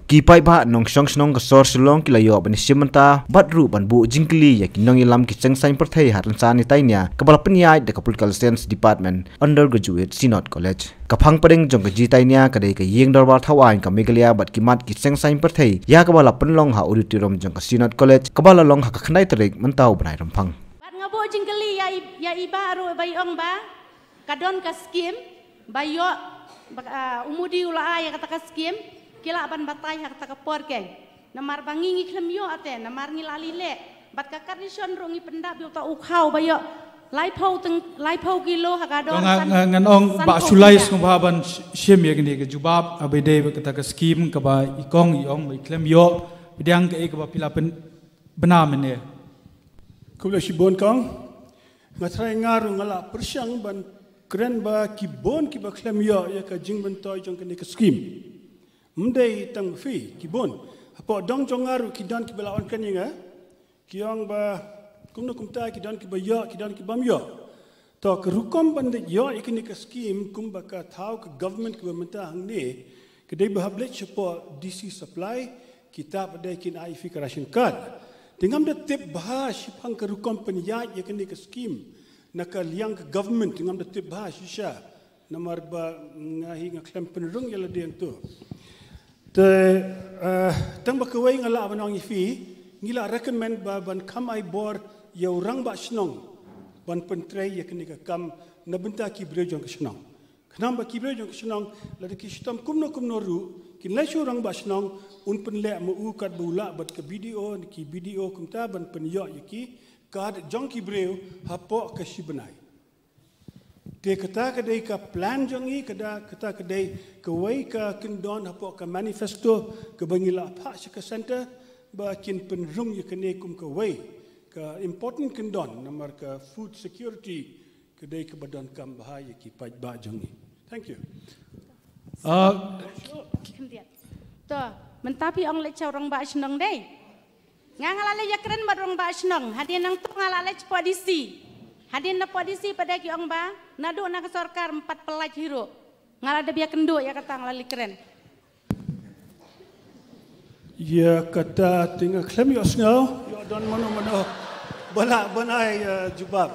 ki pai ba nong song snong ka sor sulong ki layo ban simanta bat ru ban bu jingkli ya ki nong ilam ki chengsain perthai haran sa ni tainya kabala panyai the political science department undergraduate Synod College kapang padeng jong ka ji tainya kadai ka yeng dorbar thawain ka megalia bat ki mat ki chengsain perthai ya kabala panlong ha auditorium jong ka Synod College kabala long ha ka khnai tarik mentau banai rampang bat ngabo jingkli ya iba ru bayong ba kadon ka skim bayo umudi ula ya kata ka skim kila ban batai hak tak por keng namar bangi ngi klemyo ate namar ngi lali le bat ka tradition rongi pendap yo ta ukhau bayo lai phau kilo hak adon ngan ong ba sulais ngom baban shem ye gni ke jubab abede kata ka skim ka ba ikong yong mai klemyo bidang ke ka ba pila pen bena mene kubla shibon kong ngatrai ngaru ngala persyang ban keren ba kibon ki ba klemyo ya ka jing bentoy jong kene ka skim mdei tang fi kibon apo dong jongaru kidan ki belawan kaninga kiong ba kumno kumta kidan ki ba yo kidan ki bam yo to kerukom bande yo ikini ka skim kum ba ka thau ka government ki menta hangne kedai bahablet support DC supply kitab ada kin IV ration card tingam de tip bah sipang kerukom penyai ikini ka skim nakal yang government tingam de tip bah shisha namar ba ngahi ngaklem penrung yala dia tu tang bakawai ngala abanong ifi ngila recommend ba ban kamai bor ya orang ba snong ban pentrei ya kenika kam nabenta ki brejong ke snong kanam ba ki brejong ke snong la de ki stam kumno ru kin la orang ba snong un penle mu u kat bula bat ke video ki video kumta ban penyo yaki kad jong ki breu hapo ke sibenai dia kata kedai ka plan jongi kata kedai kawai ka kindon hapo ka manifesto ke bangila pak sika center ba kin penrung ye kene kum kawai ka important kindon nomor ka food security kedai ke badan kam bahaya ki paj ba jongi thank you to mentapi ong le orang ba snong dei ngangalale ya keren ba orang ba snong hadin nang tu ngalale podisi hadin na podisi pada ki ong ba nadu nak sorkar 4 pelaj hiro ngala ada biak kendo ya kata ngalali keren ya kata tinggal klem yo sngo yo don mono bala banai jubab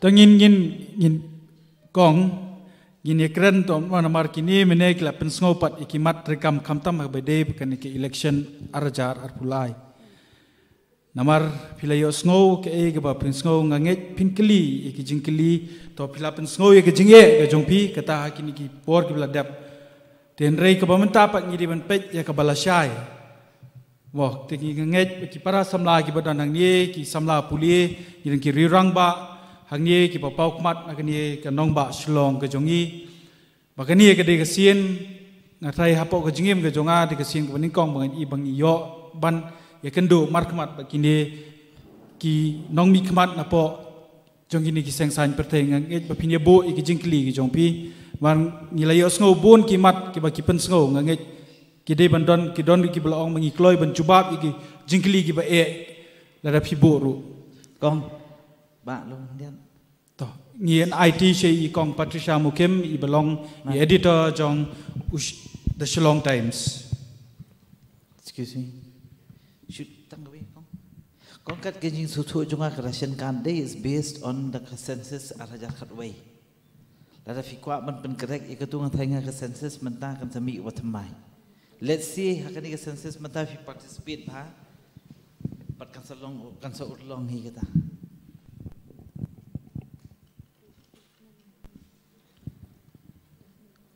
tangin ngin kong gini keren to mana mar kini mene kila pensngopat ikimat rekam kamtam bede bukan ke election arjar arpulai namar pila yo sngo ke e ba pensngo nganget pinkeli iki jingkeli to pila pensngo ye ke jinge ke jongpi kata hakini ki por ki bla dap den rei ke bamenta pak ngidi ban pet ya ke balasai wah tegi nganget ki para samla ki badan nang ni ki samla puli yang ki rirang ba hang ni ki papau kmat nak ni ke nong ba slong ke jongi bakani ke de ke sien ngatai hapo ke jingim ke jonga de ke sien ke ningkong bangan i bang yo ban ya kendo mar kmat bakini ki nong mi kmat napo jongi ni ki sengsan perteng nget bapinya bo i ki jingkli ki jongpi wan nilayo sngo bon ki mat ki baki pen sngo nget ki de bandon ki don ki belong mangi kloi ban jubab i ki jingkli ki ba e la da pi bo ru kong ba lo dian to ngien IT she i kong Patricia Mukem i belong i editor jong the Shillong Times excuse me should tanggapi kong kat kenjing susu jonga ration card day is based on the census araja khatway lada fikwa man pen correct ikatung thainga census menta kan sami watmai let's see hakani census menta fi participate ha pat kan sa urlong hi kata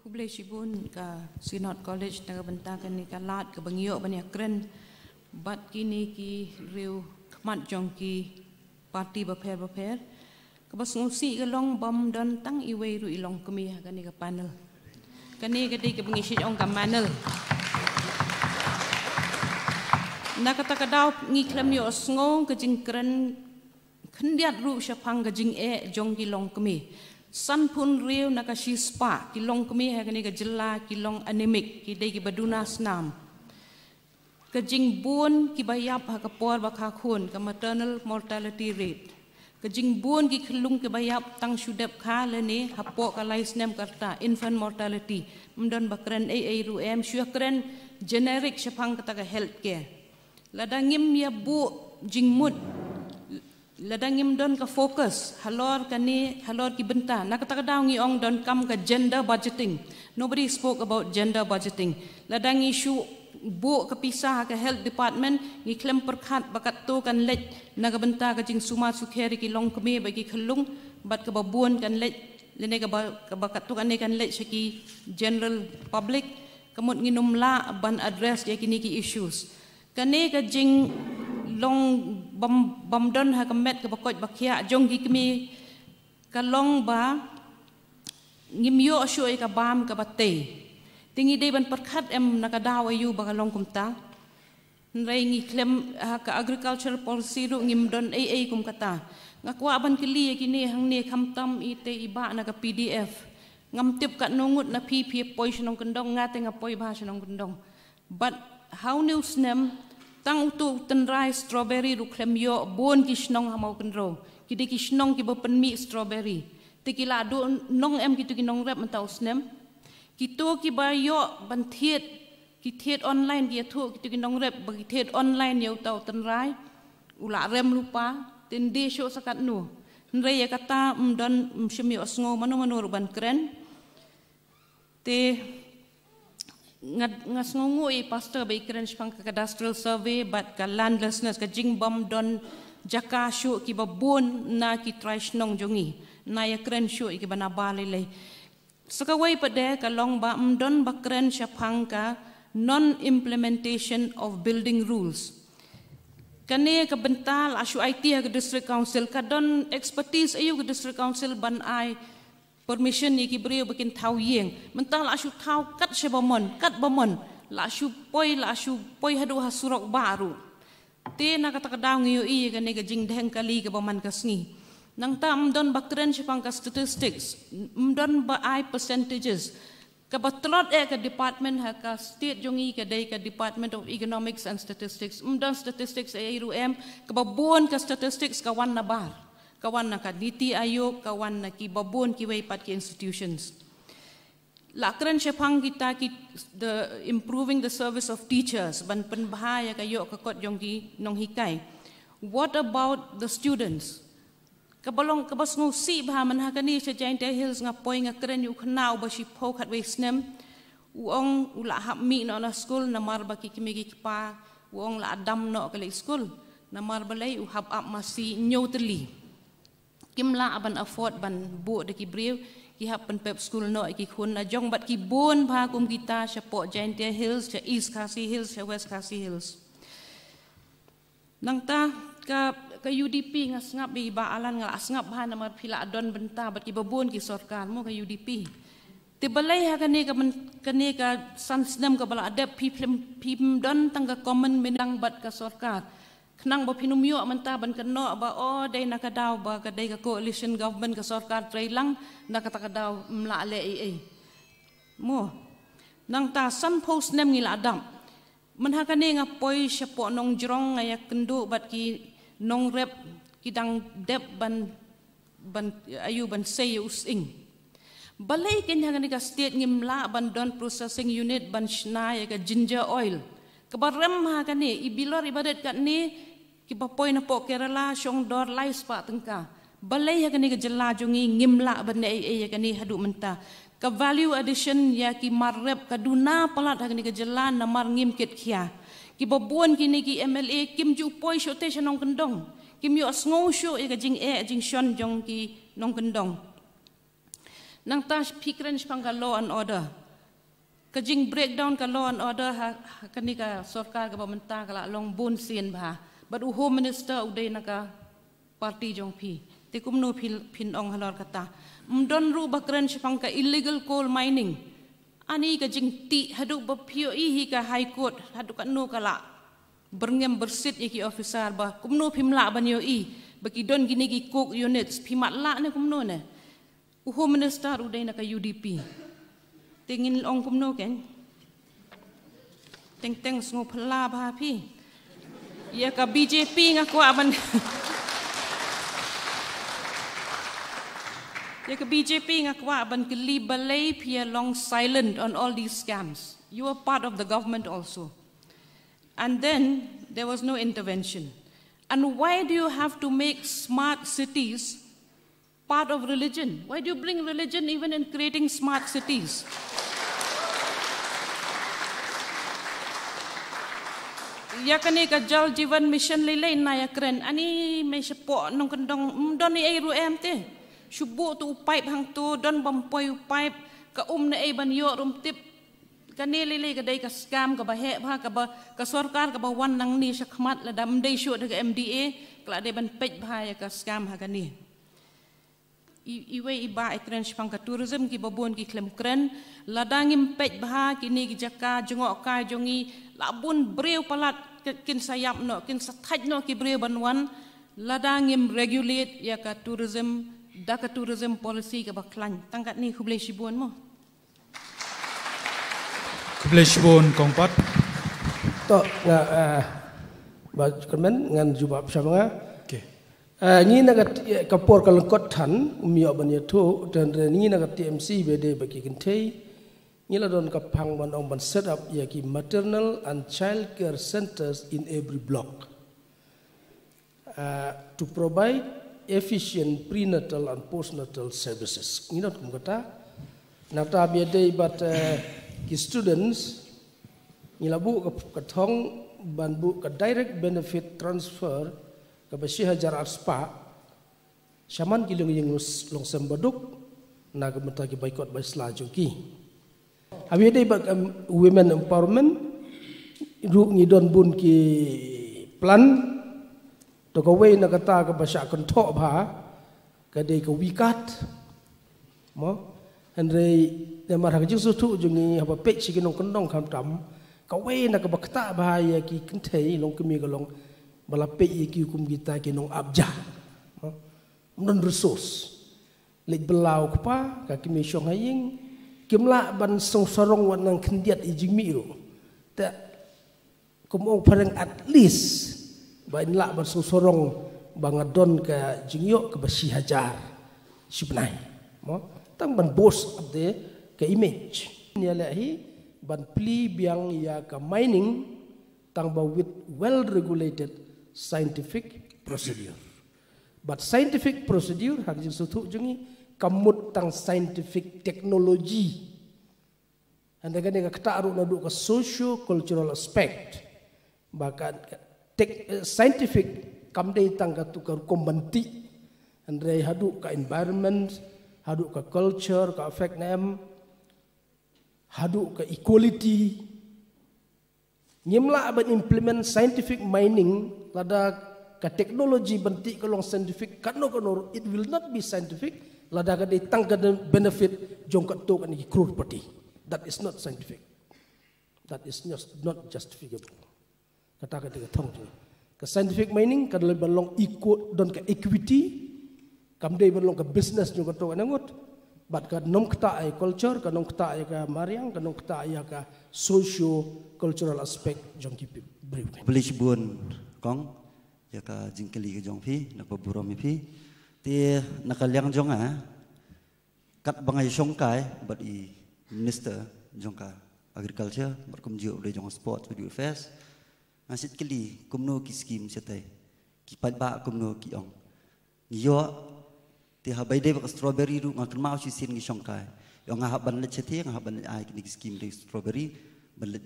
Kublai Shibun ka Synod College naga bentakan ni kalat ke bangyo banyak keren bat kini ki riu kmat jong ki parti baper ke bas ngusi ke long bom dan tang iwe ru ilong kemi kani ke panel kani kadi ke pengisi ong ka panel nak kata kadau ngi klem yo sngo ke jing keren khendiat ru syapang ke jing jong ki long kemi san pun riu nakashi spa kilong kemi hakani ka jela kilong anemic ki dei ki baduna snam ka jing bun ki bayap ha ka por ba kha khun ka maternal mortality rate Kajing buon ki kelung ke bayap tang syudap ka lene hapok ka lais nem karta infant mortality mdon bakren ai ruem syua kren generic syapang kata ka healthcare ladangim ya bu jingmut ladangim don ka fokus halor kani halor ki benta nak kata daw ngi ong don kam ka gender budgeting. Nobody spoke about gender budgeting. Ladang issue bu kepisah ke health department ngi klem perkat bakat tu kan lej nagabenta ka jing suma sukheri ki long kemi bagi kelung bat ke babun kan lej lene ka bakat tu kan lej seki general public kemut nginum la ban address ya kini ki issues kane ka jing long bamdon ha kemet ke bakot bakia jong ki kemi ka long ba ngimyo asyoy ka bam ka batay tingi day ban perkat em nakadaw ayu bakalong kumta nray ngi klem ka agricultural policy ru ngim don AA kum kata ngakwa ban kili kini hang ne khamtam ite iba na ka PDF ngam tip ka nungut na PP poi shnong kendong ngate ngapoi ba shnong kendong but how news nem tang utu tenrai strawberry ru klem yo bon ki shnong hamau kendro kidi ki shnong ki bopenmi strawberry tikila do nong em kitu ki nong rep mentau snem Kito ki bayo bantiet ki tiet online dia tu kita kinong rep bagi tiet online ya utau tenrai ula rem lupa tende show sakat nu nre ya kata mdon mshimi osngo mano urban keren te ngasngo i pastor ba keren spang cadastral survey but ka landlessness ka jingbam don jaka show ki babon na ki trash nong jongi na ya keren show ki bana balele Sekawai pada kalong ba mdon bakren syapangka non-implementation of building rules. Kane kebental asu IT ke district council kadon expertise ayu ke district council ban ai permission ni ki beriu bikin tau yeng. Mental asu tau kat sebamon kat bamon la asu poi hadu hasurok baru. Te na kata kadang yu i kane ke jing deng kali ke baman kasni. Nang ta mdon bakren syapang ka statistics mdon ba ai percentages ka batlot ka department ha ka state jongi ka dai ka department of economics and statistics mdon statistics ay rum ka babon ka statistics kawan na bar kawan na ka niti ayok kawan na ki babon ki way pat ki institutions lakren syapang kita ki the improving the service of teachers ban penbahaya kayo ka kot jongi nong hikai. What about the students? Kabalong kabas ngusi bah manhakani sa Giant Hills nga poy nga kren yu kanaw ba si po kat way snem uong ula hapmi no na school na marba kikimigi pa uong la adam no kali school na marba lay uhab up masi nyoteli kimla aban afford ban bu de kibriw ki happen pep school no ki khun na jong bat ki bon ba kum kita sa po Giant Hills sa East Khasi Hills sa West Khasi Hills nang ta ka UDP nga sngap bi baalan nga asngap ba na pila adon benta bat ki babon ki sarkar mo ka UDP te balay ha kani ka sansdam ka bala adep pim don tangga common minang bat ka sarkar knang ba pinumyo menta ban kano ba o day nakadaw ba ka day ka coalition government ka sarkar tray lang nakatakadaw mla ale mo nang ta san post nem ngila adam man ha kani nga poy siya po nong jrong nga yakendo bat ki nong rep kidang dep ban ayu ban say using balay kanya ka state ngimla ban don processing unit ban shna ya ka ginger oil kabarem ha kani ibilor ibadat kat ni kipapoy na po Kerala syong dor lais pa tengka balay ha kani ka jela jongi ngimla ban ya kani hadu menta ka value addition ya ki marrep kaduna palat ha kani ka jela na mar ngim ket khia ki babon kini ki MLA kim ju poi shote nong kendong kim yo sngo sho e ka jing jing shon jong ki nong kendong nang ta pikran spang ka law and order ka jing breakdown ka law and order ha kani ka sarkar ka pamenta ka long bon sin ba but home minister uday naka party jong pi te kumno pin ong halor kata mdon ru bakran spang ka illegal coal mining ani ka jing ti hadu ba pio hi ka high court hadu ka no kala berngem bersit ki officer ba kumno pimla ban yo bagi don gini gi cook units pimat la ne kumno ne home minister uday na ka UDP tingin ong kumno ken teng sngo phala ba pi ya ka BJP nga ko aban Ya ke BJP ngakwa ban ke li balai pia long silent on all these scams. You are part of the government also. And then there was no intervention. And why do you have to make smart cities part of religion? Why do you bring religion even in creating smart cities? Ya kani ka Jal Jeevan Mission lilay na ya kren. Ani may siya nung kandong don ni ay ruem te. Shubu tu pipe hang tu don bampoy pipe ka na ay banyo rumtip kani lilay ka day ka scam ka bahe ba ka sarkar ka ba wan nang ni siya khmat la dam day shoot ka MDA kala day ban pej ba ya ka scam ha kani. Iwe iba ay kren sipang ka tourism ki babon ki klem kren ladangim pej ba kini ki jaka jongok ka jongi labun breu palat kin sayap no kin sathaj no ki breu banwan ladangim regulate ya ka tourism daka tourism policy ka baklan tangkat ni kublai shibun mo kublai shibun kongpat to nga ba kemen ngan jubab sama okay ni nagat kapor kalengkot tan umio banya tu dan ni nagat TMC bede bagi kentei ni la don kapang ban ong ban set up ya ki maternal and child care centers in every block to provide efficient prenatal and postnatal services. Ini nak kata, nata biada ibat ki students, nilabu ke thong banbu ke direct benefit transfer ke besi hajar arspa, shaman kilong yang long sembaduk, naga mentaki boycott by selajungi. Biada ibat women empowerment, ru ngidon bun ki plan. To kawai na kata ka basya kontok ba kadai ka wikat mo andre namar hajing sutu jungi haba pek siginong kondong kam tam kawai na ka bakta ba ya ki kentei long kemi ka long bala pek ki kum kita ki nong abja mo non resource lek belau pa ka kemi syong haying kimla ban song sorong wan nang kendiat ijing miru ta kumong parang at least bainlah bersorong bangadon ke jingyok ke besi hajar sibnai mo tang ban boss of the ke image ni alahi ban pli biang ya ka mining tang ba with well regulated scientific procedure but scientific procedure hak jing sutu jungi kamut tang scientific technology anda kan ka kata na du ka socio cultural aspect bahkan scientific kamdei tangga tukar kombanti andre hadu ka environment hadu ka culture ka affect nem hadu ka equality nyimla aban implement scientific mining lada ka teknologi bentik kalong scientific kano it will not be scientific lada ka dei tangga benefit jongkat to kan crore party that is not scientific that is not justifiable kata kata thong ke scientific mining kadal balong ikut don ke equity kamdei balong ke business juga to anangot bat ka nom kta ai culture ka nom kta ai ka mariang ka nom kta ai ka socio cultural aspect jong ki brief beli bun kong ya ka jingkeli ke jong phi nak baburo mi phi ti nakaliang jong kat bangai songkai bat I minister jong ka agriculture berkum jiu de jong sport video fest ngasit keli kumno ki skim setai ki padba kumno ki ong yo ti habai de strawberry ru ngal mau si sin ki songkai yo nga ban le cheti nga ban ai ki skim de strawberry ban le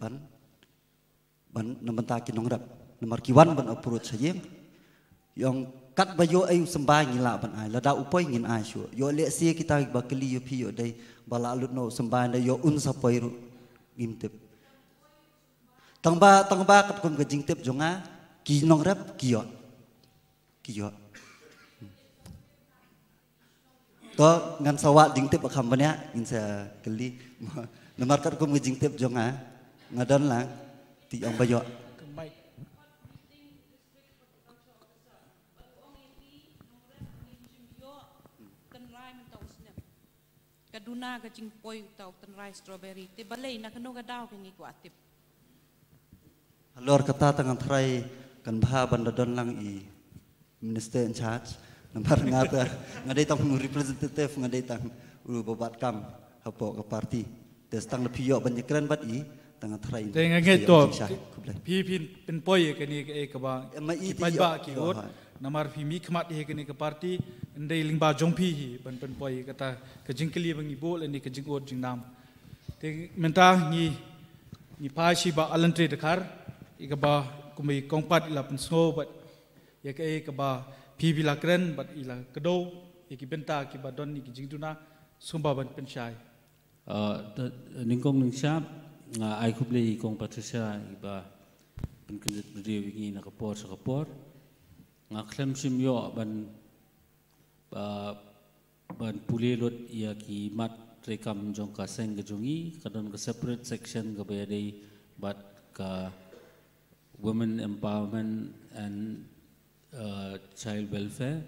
ban nambanta ki nong rap nomor ki wan ban approach sayeng yong kat ba yo ay sembah ngila ban ai lada upoi ngin ai shu yo le si kita ba keli yo pi yo dai bala lut no sembah yo un sapoi ru gimtep tangba kat kum ke jingtep jonga ki nong rap kiyo to ngan sawat jingtep akam banya insa keli nomor kat kum ke jingtep jonga ngadon lang ti ong bayo kaduna ka jingpoi tau tenrai strawberry te balai na kano ka daw kengi ko atip Lor kata tangan try kan bah bandadon lang I minister in charge namar ngata ngadai tang representative ngadai tang ulu babat kam hapo ke parti des tang lebih yo banyak keren bat i tang trai tengah gitu pipin penpoy kini ke ba ba ki ot namar pimi khmat he kini ke parti ndai lingba jongpi hi ban penpoy kata ke jingkeli bangi bol ni ke jingot jingnam te menta ni pa shi ba alantre dekar ika ba kumai kongpat ila pensno bat ya ke ba pipi la keren bat ila kedo iki benta ki ba don ni ki jingtuna sumba ban pensyai ningkong ning siap nga ai kublei kong patricia iba penkendet berdiri wingi na kapor nga klem sim yo ban pulelot ia ki mat rekam jong ka seng gejongi kadon ke separate section ke bayadei bat ka women empowerment and child welfare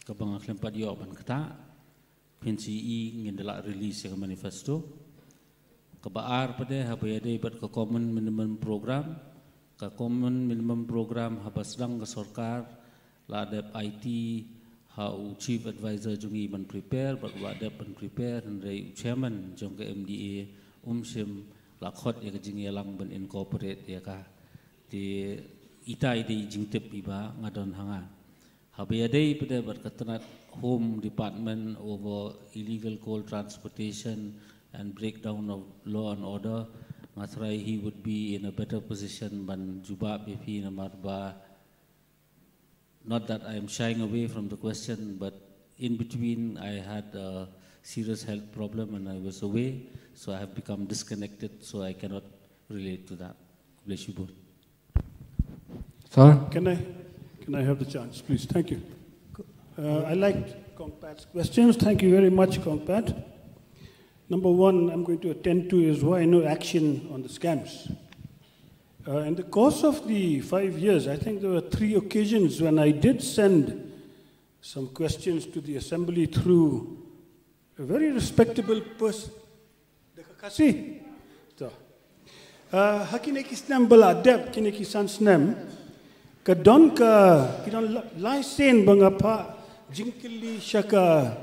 ka bang klem pad yo ban kata PNCE ngendela release yang manifesto kebaar pada habayade bat ke common minimum program habas sedang ke sorkar la adep IT hau chief advisor jungi ban prepare bat wa adep ban prepare ndai chairman jong ke MDA sim lakhot ya ke jingi lang ban incorporate ya ka di itai di jingtep iba ngadon hanga habayade pada bat ketenat Home Department over illegal coal transportation and breakdown of law and order. Ngatrai he would be in a better position ban juba BP namarba. Not that I am shying away from the question, but in between I had a serious health problem and I was away, so I have become disconnected, so I cannot relate to that. Bless you both. Sir? Can I have the chance, please? Thank you. I liked Kongpat's questions. Thank you very much, Kongpat. Number one I'm going to attend to is why no action on the scams. In the course of the 5 years, I think there were 3 occasions when I did send some questions to the assembly through a very respectable person. Dekakasi. So, hakineki snem bala dep kineki san snem kadon ka kidon lai sen bangapa jingkili shaka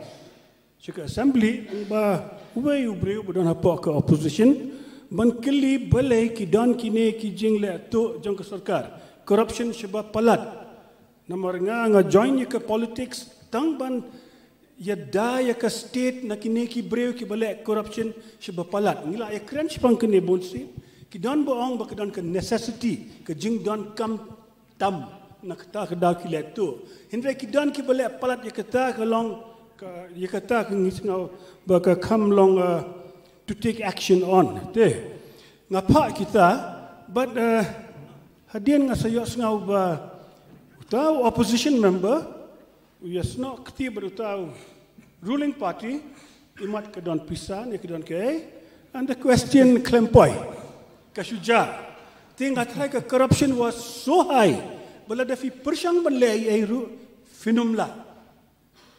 assembly ba ubay ubre budon hapo ka opposition ban kili balai ki don kine ki jingle to jong ka sarkar corruption shaba palat namar nga join ka politics tang ban ya da ya ka state na kine ki breu ki balai corruption shaba palat ngila ya crunch pang kine bonsi ki don boong ba ka don ka necessity ka jing don kam tam nakta ka da ki le to hindre ki don ki balai palat ya kata ka long you come long to take action on. Ngapa kita, but hadian ngasayo ngau ba utau opposition member, uyasno kti berutau ruling party imat kedon pisan kedon ke, and the question klempoi kasuja. Tingkat harga corruption was so high, bala dafi persang balai airu finumla.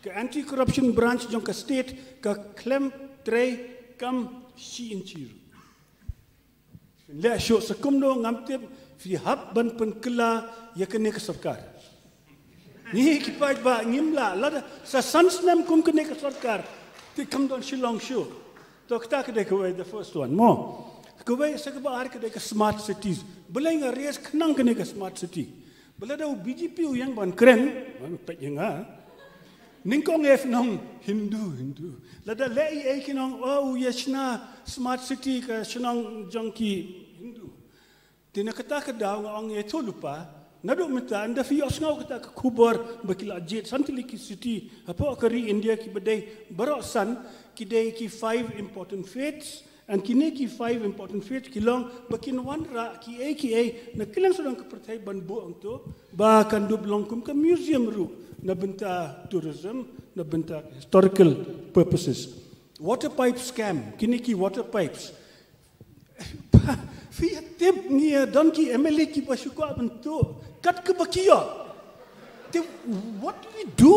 Ke anti-corruption branch jong ka state ka klem tray kam si inchiru. Le syo sekumno ngamtip fi hab ban penkela ya kene ke sarkar. Ni ki paj ba ngimla lada sa sansnam kum kene ke sarkar ti kam don shilong syo. To kta ke de ko the first one mo. Ko ba sa ba ar ke de smart cities. Belai nga res knang kene ke smart city. Belada BJP yang ban kren pet yang Ningkong ef nong Hindu. Lada lei kinong yeshna smart city ka shnong jongki Hindu. Tina kata ka daw nga ong eto lupa. Nado mita anda fi osngaw kata ka kubar bakila jet santili ki city. Apo kari India ki badai barosan ki day ki 5 important faiths and kini ki 5 important faiths kilong bakin wan ra ki na kilang sudang ka pertai ban buang to ba kan dublong kum ka museum ru. Na benta tourism, na benta historical purposes. Water pipe scam, kiniki water pipes. Fiat tip ni donki MLA ki pasuka bentuk kat ke bakia. What do we do?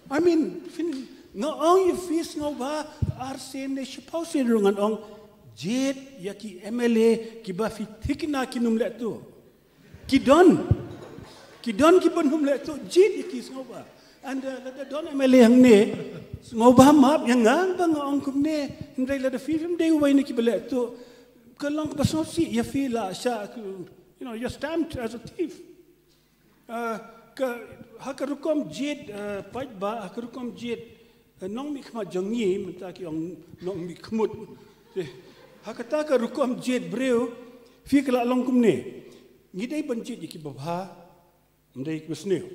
I mean, ngaong you face ngaba arsen ne shipau sen rungan ong jet ya ki MLA ki ba fi thikna kinum le tu. Ki don ki don ki ban hum le to jit ki ngoba anda la don MLA hang ne ngoba map yang ngang bang ong kum ne ndai la da film dei wai ni ki bele to kalong ba so si ya fi la sha you're stamped as a thief ka hakarukom jit paj ba hakarukom jit nong mi khma jangi menta ki ong nong mi khmut hakata ka rukom jit breu fi kala long kum ne ngi dei ban jit ki babha ndai ki sneu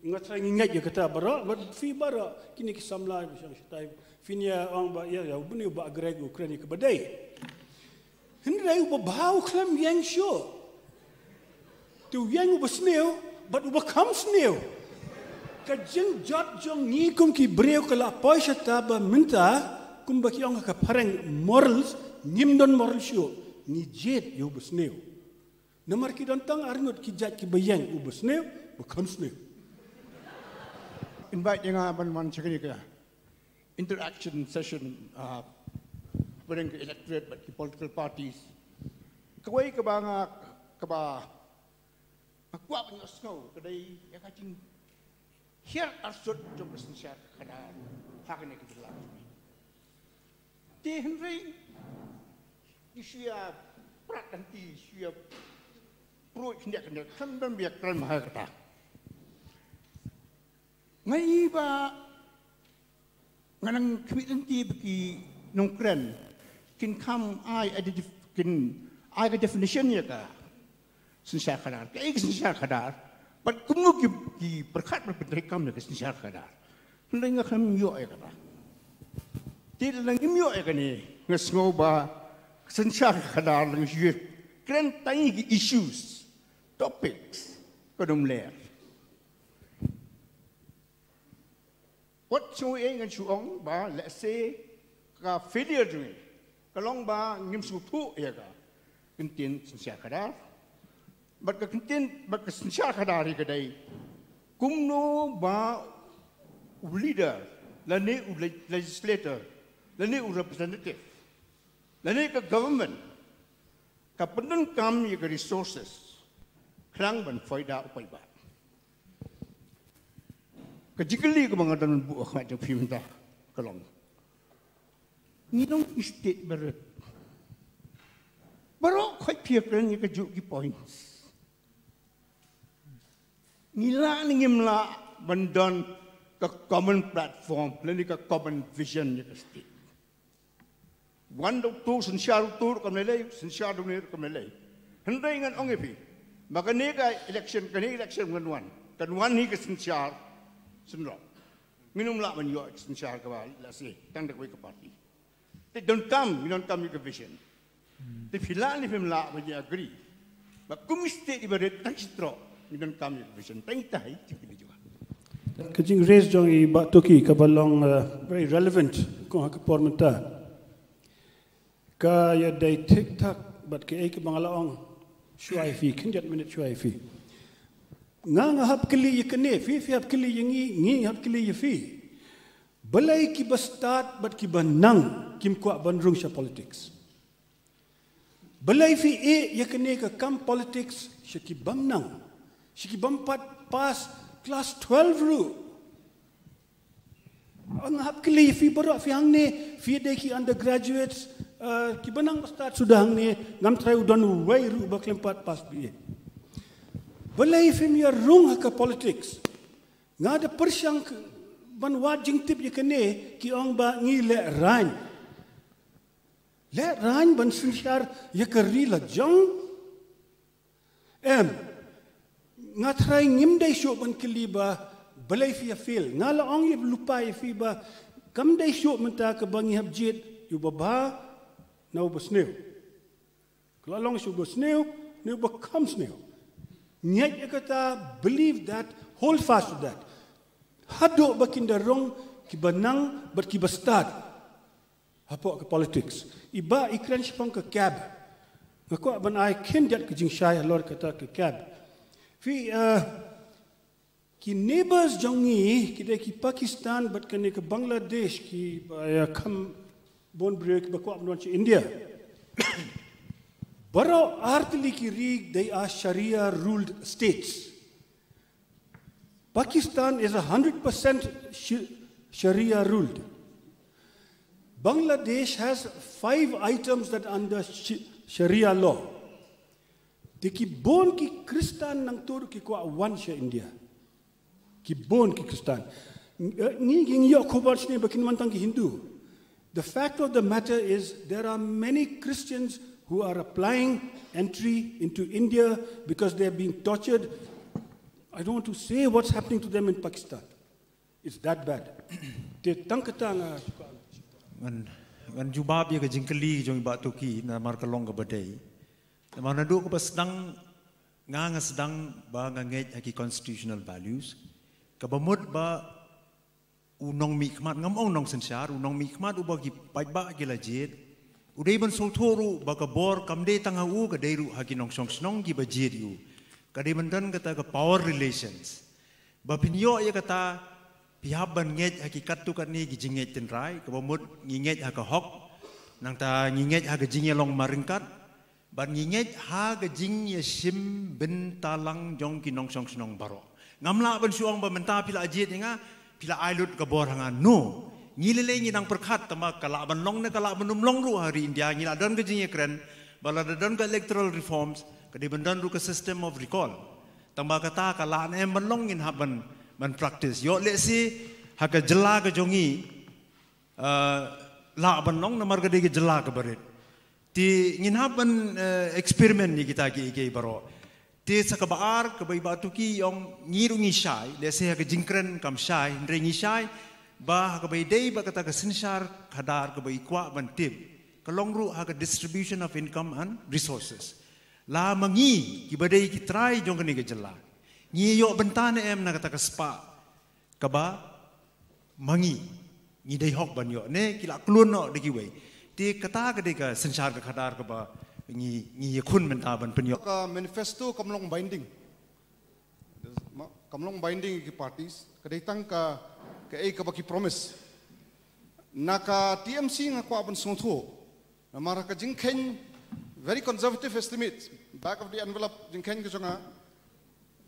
ngat ngi ngat ya kata bara fi bara kini ki samla bisang stai finia ong ba ya buni ba greg ukraine ka badai hindai ba bau klam yang sho tu yang ba sneu but ba kam sneu ka jing jot jong ni kum ki breu kala poisa ta ba minta kum ba ki ong ka pareng morals nim don moral sho ni jet yo ba sneu namar ki don tang arnut ki jat ki bayang u ba sneu ba kam sneu invite yang man cakap ni interaction session bring electorate but the political parties kawai ke banga ke ba akuak ni osno kedai ya kacing here arsut jom bersensyar kada hak ni kita lakukan di Henry di sia prat dan di sia pro hendak kan biar keren mahal kata ngai ba nganang kemitan ti bagi nongkren kin kam ai definition ya ka sensyar kadar ke sensyar kadar but kumu ki berkat berbentuk kam ke sensyar kadar lenga kam yo ya kata ti lenga yo ya kani ngasngo ba sensyar kadar leng ye kren tangi issues topics kodum ler what so yang chuong ba let's say ka failure dui kalong ba ngim su thu ya ka kintin sensyar kadar but ka kintin but ka sensyar kadar ri kadai kumno ba leader lani legislator lani representative lani ka government ka pendun kam ya ka resources krang ban faida upai ba kajikali ko mga danon buo ka jang pimta kalong nginong state berat baro koy piakran ni kaju ki points ngila ngimla bandon ka common platform lani ka common vision ni ka state wando tu sensyar tur kamelay sensyar dunir kamelay henday ngan ongepi maka ni ka election ngan wan ni ka sensyar senro minum la man yo sensyar ka ba la si tang dak ka party they don't come with a vision they filan if him la when you agree but kumiste ibadet tang sitro we don't come with a vision tang tai tikili juga kajing raise jong I ba toki ka balong very relevant ko ka pormenta ka ya dai tiktak but ke ek bangalaong shuai fi kinjat minute shuai fi nga hap kili yekne fi hap kili ngi hap kili yefi balai ki bastat but ki banang kim kwa banrung sha politics balai fi yekne ka kam politics shiki bamnang shiki bampat pas class 12 ru ang hap kili yefi baro fi hangne fi de ki undergraduates ki banang bastat sudah hangne ngam trai udon wai ru baklempat pas bi balai fim ya rung ka politics nga da persyang ban wajing tip yakane ki ong ba ngi le ran ban sensyar yakari la jong nga try ngim dai sho ban kiliba balai fi fil nga la ong yib lupa fi ba kam dai sho menta ka bangi habjit yu baba na ubasneu kala long sho ubasneu ne ba kam sneu nyat kata believe that, hold fast to that. Hado bakinda rong kibanang but kibastad. Hapo ke politics. Iba ikran sipang ke cab. Ngako ban ai ken jat ke jingshai lor kata ke cab. Fi ki neighbors jongi kide ki Pakistan but kene ke Bangladesh ki kam bon break bakwa abnon India. Baro artili ki rig they are Sharia ruled states. Pakistan is 100% Sharia ruled. Bangladesh has 5 items that are under Sharia law. Ki bon ki Kristan nang tur ki kwa one sha India. Ki bon ki Kristan. Ni ging yo khobar sne bakin mantang ki Hindu. The fact of the matter is there are many Christians who are applying entry into India because they are being tortured. I don't want to say what's happening to them in Pakistan. It's that bad. Te tangkatanga ngan jubab ye ke jingkeli jong ba tuki na mar kalong ke badai. Mana duk ke sedang ngang sedang ba ngangej haki constitutional values. Ke bamut ba unong mikmat ngam ong nong sensar unong mikmat u bagi paiba ke lajit. Udai ban soltoru ba ka bor kamde tanga u ke dairu haki nong song snong ki bajit yu. Kadai bandan kata ke power relations. Ba pinyo ye kata pihak ban ngej hakikat tu kat ni gijinget tenrai ke bamut ngingej ha ka hok nang ta ngingej ha gijing long maringkat ban ngingej ha gijing ye sim bin talang jong kinong song snong baro ngamla ban suang ba menta pila ajit nga pila ailut ka bor hanga no ngilele ngi nang perkhat tama kala ban long ne kala banum long ru hari India ngila don gijing ye kren bala don ka electoral reforms kadai bandan ru ka system of recall tamba kata kala ne ban long in haban man practice yo let's see haka jela ke jongi la ban long namar ke jela ke barit ti ngin haban experiment ni kita ki baro ti sakabar ke bai batu ki yong ngiru ngi shai let's see haka jingkren kam shai ndre ngi shai ba haka bai dei ba kata ke sinsar khadar ke bai kwa ban tip kalong ru haka distribution of income and resources la mangi ki badai ki try jong ni ke jela ngi yo bentane em na kata kaspa kaba mangi ngi dei hok ban yo ne kila klun no de ki wei ti kata ka de ka sensar ka khadar ka ba ngi khun benta ban pen yo ka manifesto kamlong binding ki parties kadai tang ka e ka baki promise naka TMC nga kwa ban songtho na mara ka jingkhen very conservative estimate back of the envelope jingkhen ka jonga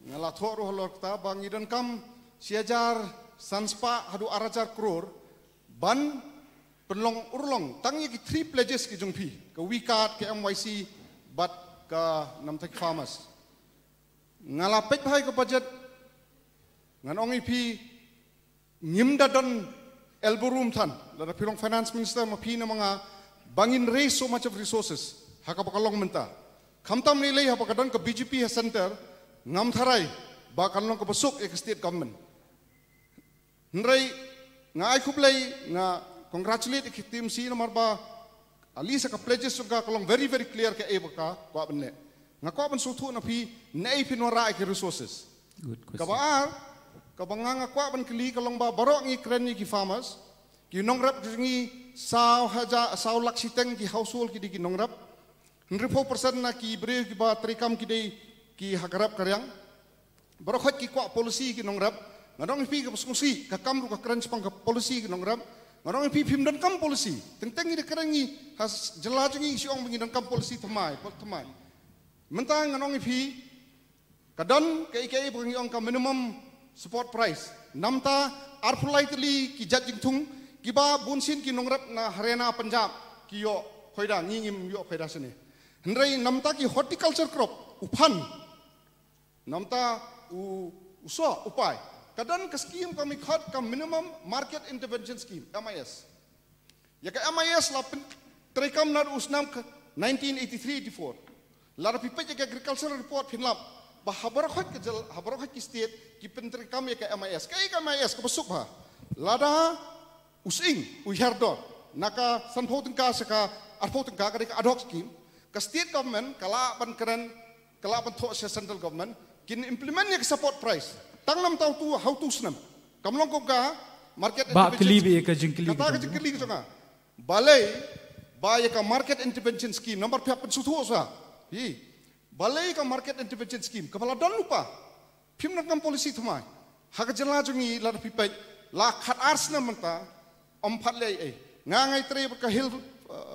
ngala thoru holok ta bang idan kam siajar sanspa hadu arajar crore ban penlong urlong tangi ki 3 pledges ki jungpi ke wikat ke MYC bat ka namtek farmers ngala pek bhai ko budget ngan ong ipi ngimda don elborum than la pilong finance minister ma pi na mga bangin raise so much of resources haka pakalong menta khamtam ni lei ha pakadon ka BJP center ngam tharai ba kanlong ka pasuk ek state government nrai nga ai khuplei nga congratulate ek team si nomor ba ali sa ka pledges ka kalong very clear ka e ka kwa benne nga kwa ban suthu na phi nei phi nora ek resources good question ka banganga kwa ban kli kalong ba baro ngi kren ni ki farmers ki nongrap ngi saw lak siteng ki household ki di nongrap 100% na ki bre ki ba trikam ki dei ki hakarap karyang barokhat ki kwa policy ki nongrap ngadong pi ka sungsi ka kamru ka kran spang ka policy ki nongrap ngadong pi phim dan kam policy teng ni kerangi has jelajangi siong bingi dan kam policy thamai mentang ngadong pi kadon ka ikai bingi ong ka minimum support price namta arpulaitli ki judging thung ki ba bunsin ki nongrap na Haryana Punjab ki yo khoida ngingim yo khoida sene hendrai namta ki horticulture crop upan namta uso upai kadang ke scheme kami khat ka minimum market intervention scheme MIS ya ka MIS la trekam nar usnam 1983-84 la pipe ya agricultural report finlap ba habar khat ki state ki pentrekam ya ka MIS ka MIS ka besuk ha lada using uyardo naka sanpoteng ka saka arpoteng ka ka ad hoc scheme ka state government kala ban keren kala ban tho central government kin implement yak support price tangnam tau tu how to snam kamlong ko ka market ba klibi ka jingkli ka jingkli ka balai ba yak market intervention scheme number pha pensutu sa hi balai ka market intervention scheme kapala don lupa phim nakam policy thmai ha ka jela jungi la pipai la khat ars na manta om phat le e ngangai tre ka hill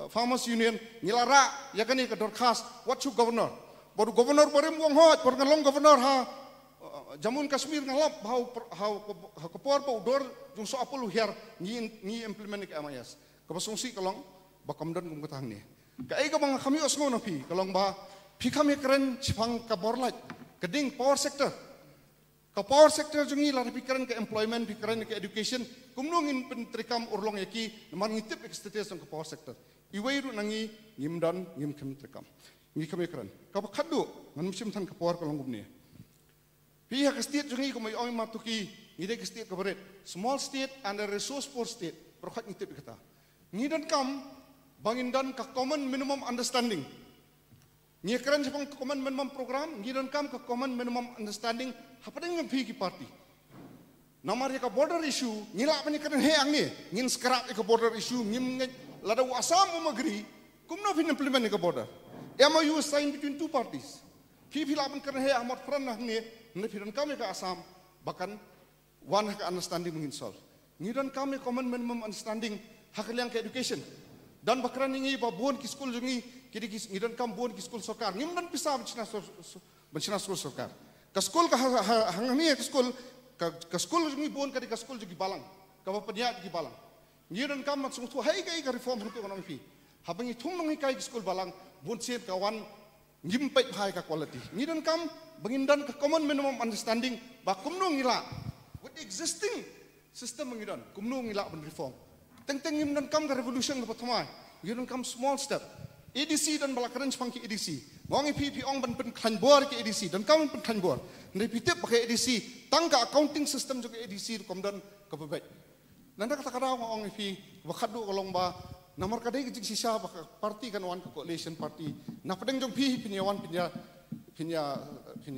farmers union ngilara yakani ka dorkhas what to governor baru governor baru muang hot baru ngalong governor ha Jamun Kashmir ngalap how kapor pa udor jung so apol hiar ni implement ke amayas. Kapasungsi kalong bakamdan kum katang ni. Ka ai ka bang kami osngo na pi kalong ba pi kami keren chipang ka borlat keding power sector. Ka power sector jungi la pi keren ke employment pi keren ke education kumnungin pentrikam urlong yaki naman ngitip status ka power sector. Iwairu nangi ngimdan ngim kem trikam. Ngi kami keren. Ka khaddu ngan musim tan ka power kalong gumni. Pihak state jungi ko may oi matuki ngide state kabaret small state and a resource poor state perkhat ngitip kata ngidan kam bangindan ka common minimum understanding ngi keren sepang common minimum program ngidan kam ka common minimum understanding hapadeng ngam ki party namar ka border issue ngila pani keren he ang ni ngin scrap ka border issue ngim lada asam magri kumno fin implement ka border MOU signed between two parties Pila pun keren he amat pernah ni nefiran kami ke Assam bahkan one hak understanding mungkin solve. Ngidan kami common minimum understanding hak liang ke education dan bakran ini babuan ki school jungi kiri ngidan kam buan ki school sokar ngimdan pisah bencina school sokar. Ke school ke hangani ke school jungi buan ke school jungi balang ke bapanya jungi balang. Ngidan kam mat sungtu hai kai ke reform untuk ekonomi fi. Habangi thum ngi kai ki school balang buan siap kawan nyimpet high ka quality. Ngidan kam bangindan ke common minimum understanding ba kumno ngila with existing system ngidan kumno ngila ben reform. Teng-teng ngidan kam ka revolution ka pertama. Ngidan kam small step. EDC dan balakaran sepang ki EDC. Ngongi PP ong ban pen khanbor ki EDC dan kam pen khanbor. Ndai pitip pakai EDC tangka accounting system juga EDC komdan ka bebek. Nanda kata-kata ong fi wakadu kolong ba namar kadai ke sisa parti kan wan coalition party na padeng jong pi pinya wan pinya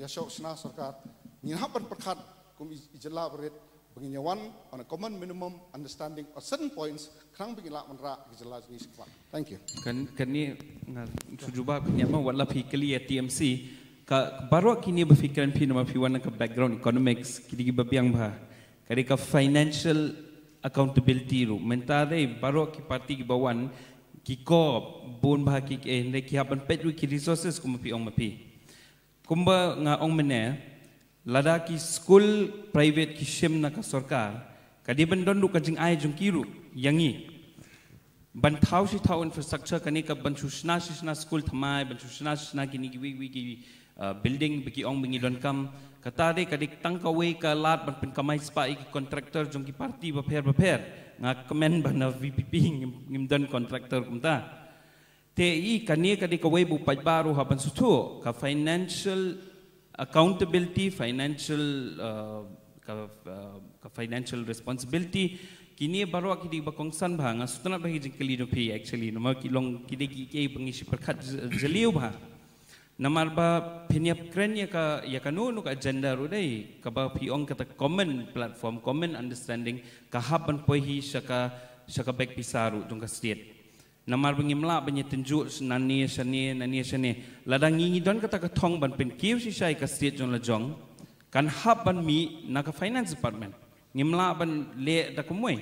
shock sna sarkar ni hapan perkhat kum ijela berit bengin wan on a common minimum understanding of certain points krang bengin la manra ijela ni sikwa. Thank you. Kan ni sujuba pinya ma wala pi kali TMC ka baru kini berfikiran pi nama pi wan ka background economics kidi babiang bah kadi ka financial accountability ru mentade baru ki parti ki bawan ki ko bon bah ki ne ki haban petru ki resources kum pi ong mapi kumba nga ong mene lada ki school private ki shem na ka sarkar kadi bandon du ka jing ai jung kiru yangi ban thau si thau infrastructure kani ka ban sushna school thamai ban sushna kini ki wi ki building biki ong bingi don kam kata de kadik tangkawe ka lat ban pen kamai spa iki contractor jong ki parti baper nga komen ban VPP ngim don contractor kumta te i kani kadik kawe bu paj baru haban sutu ka financial accountability financial ka financial responsibility kini baru akidi bakongsan bha nga sutna bagi jingkeli no pi actually no ma kilong kidi ki pengisi perkhat jeliu bha namar ba pinyap kren ya ka nu ka agenda ru dai ka ba piong kata common platform common understanding ka haban pohi saka back pisaru jong ka state namar bangimla banya tunjuk nani sane ladang ngi don kata ka thong ban pen kiu si sai ka state jong la jong kan haban mi na ka finance department ngimla ban le da kumoi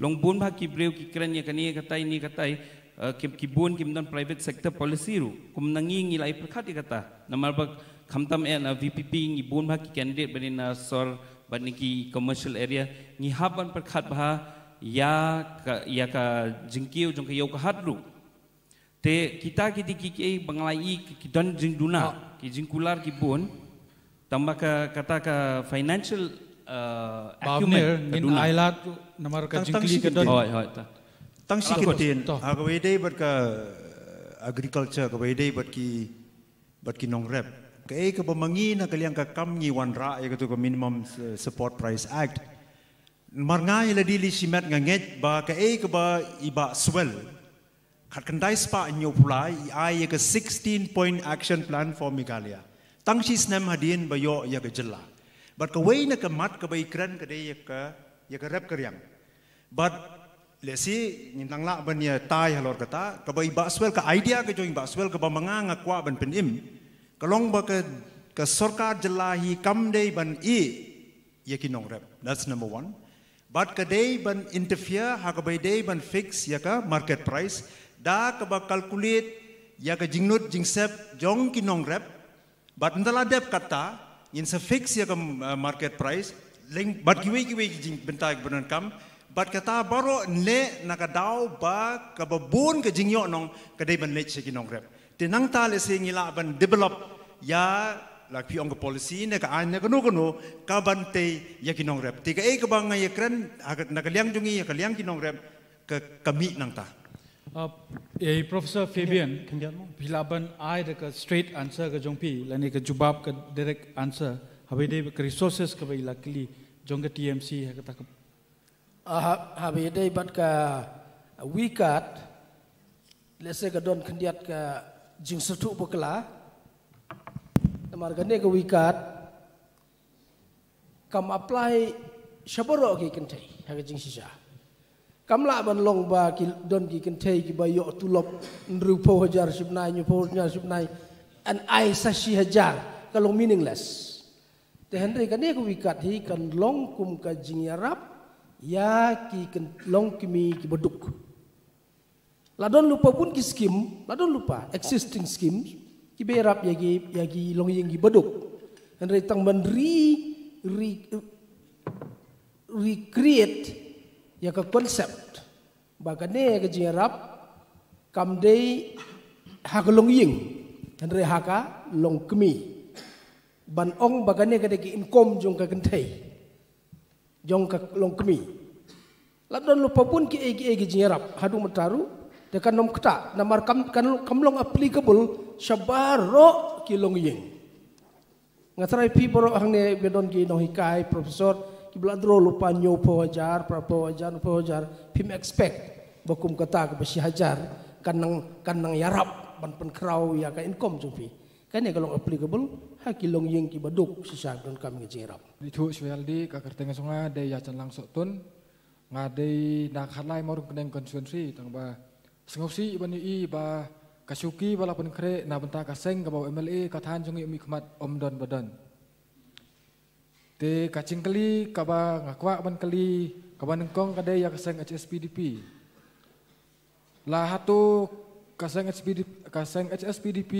long bun ba ki breu ki kren ya kani katai kim kibun kim dan private sector policy ru kum nangi ngilai perkhat kata namar bak khamtam na VPP ngi bun bha ki candidate banina sor baniki commercial area ngi haban perkhat bha ya ka jingkiu jong ka yau ka hadru te kita ki banglai ki don jing duna ki jingkular ki bun tambah ka kata ka financial acumen ngin ailat namar ka jingkli ka don hoi tang sikitin agawede bat ka agriculture agawede bat ki nongrep kay ka bamangi na kaliang ka kamngi wanra ya ka minimum support price act marnga ila dili simet nga nget ba kay ka ba iba swell khat kandai spa nyo pulai ai ka 16 point action plan for Meghalaya tang si snem hadin ba yo ya ka jella bat ka way na ka mat ka ba ikran ka de ya ka rep karyang but lesi nintang la ban ya tai halor kata ka bai baswel ka idea ka join baswel ka bamanga ngakwa ban penim kalong ba ka sarkar jelahi kamdei ban yakinong rep that's number 1 but ka day ban interfere ha ka bai day ban fix ya ka market price da ka ba calculate ya ka jingnut jingsep jong kinong rep but ndala dep kata in se fix ya market price leng bat kiwe jing bentai benan kam bat kata baro ne nakadau ba ka babun ke jingyo nong kadai ban lech ki nong rep tenang ta le se ngila ban develop ya la pi ong policy ne ka an ne kono ka ban te ya ki nong rep ti ka e ka bang ya kren na ka liang jungi ya ka liang ki nong rep ka kami nang ta Professor Fabian, bilaban I the straight answer ke jongpi, lani ke jubab ke direct answer. Habis ke resources ke bayi lakili jong ke TMC kata ke. Habis dia bat ke wikat, lese ke don kendiat ke jing setu bekala. Namar gane ke wikat, kam apply shaboro ke kentai, hak jing sisa. Kamla ban long ba ki don ki kentei ki bayo tulop nrupo hajar sibnai nyupo hajar sibnai and I sashi hajar kalau meaningless. Te Henry kan ko wikat hi kan long kum ka jingyarap ya ki kan long kimi ki beduk. Ladon lupa pun ki skim, ladon lupa existing schemes ki berap yagi long yang ki beduk. Henry tang ban recreate ya ke konsep bagane ke jingarap kam dei hak long ying andre haka long kemi ban ong bagane ke de income jong ka kentai jong ka long kemi ladon lupa pun ki egi jingarap hadu mataru de kan nom kta namar kam long applicable shabaro ki long ying ngatrai pi boro hangne bedon ki no hikai profesor Bladro lupa nyopo hajar, prapo hajar, pim expect bakum kata ke besi hajar, kanang yarap ban penkrau ya ka income jumpi. Kan kalau applicable hakilong yang ki baduk sisa don kami ngejerap. Itu sweldi ka kertenga songa de ya can langsok tun ngade nak halai marung keneng konstituensi tang ba sengosi bani i ba kasuki bala penkre na benta kaseng ka bawa MLA kathan jongi umi khmat omdon badan. Te kacing kali kaba ngakwa ban kali kaba nengkong kadai ya kaseng HSPDP. Lah hatu kaseng HSPDP